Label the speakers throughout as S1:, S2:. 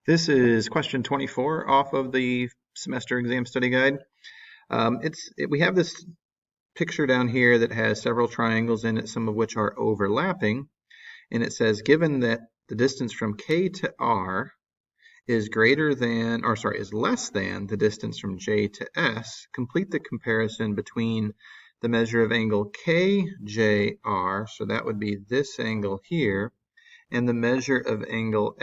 S1: This is question 24 off of the semester exam study guide. We have this picture down here that has several triangles in it, some of which are overlapping. And it says, given that the distance from K to R is less than the distance from J to S, complete the comparison between the measure of angle KJR, so that would be this angle here, and the measure of angle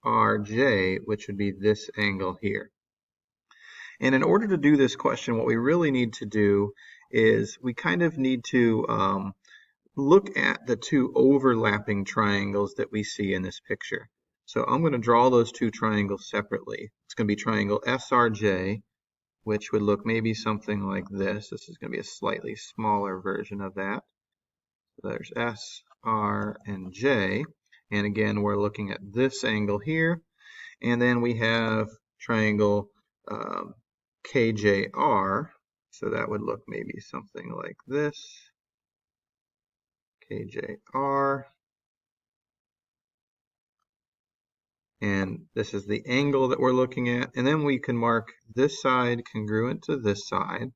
S1: SRJ, which would be this angle here. And in order to do this question, what we really need to do is we kind of need to look at the two overlapping triangles that we see in this picture. So I'm going to draw those two triangles separately. It's going to be triangle SRJ, which would look maybe something like this. This is going to be a slightly smaller version of that. So there's S, R, and J. And again, we're looking at this angle here. And then we have triangle KJR. So that would look maybe something like this. KJR. And this is the angle that we're looking at. And then we can mark this side congruent to this side.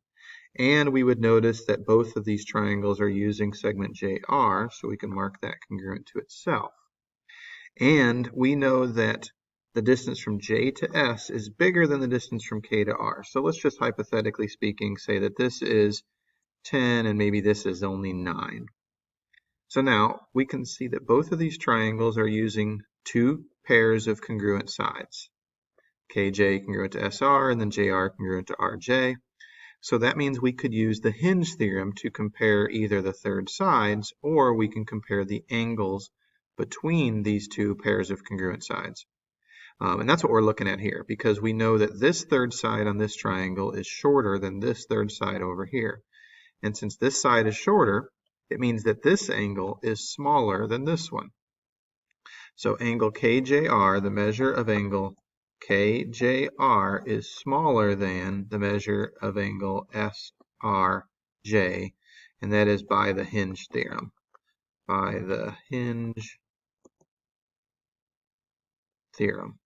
S1: And we would notice that both of these triangles are using segment JR, so we can mark that congruent to itself. And we know that the distance from J to S is bigger than the distance from K to R. So let's just hypothetically speaking say that this is 10 and maybe this is only 9. So now we can see that both of these triangles are using two pairs of congruent sides. KJ congruent to SR and then JR congruent to RJ. So that means we could use the hinge theorem to compare either the third sides, or we can compare the angles between these two pairs of congruent sides. And that's what we're looking at here, because we know that this third side on this triangle is shorter than this third side over here. And since this side is shorter, it means that this angle is smaller than this one. So angle KJR, the measure of angle KJR, is smaller than the measure of angle SRJ, and that is by the hinge theorem. By the hinge theorem.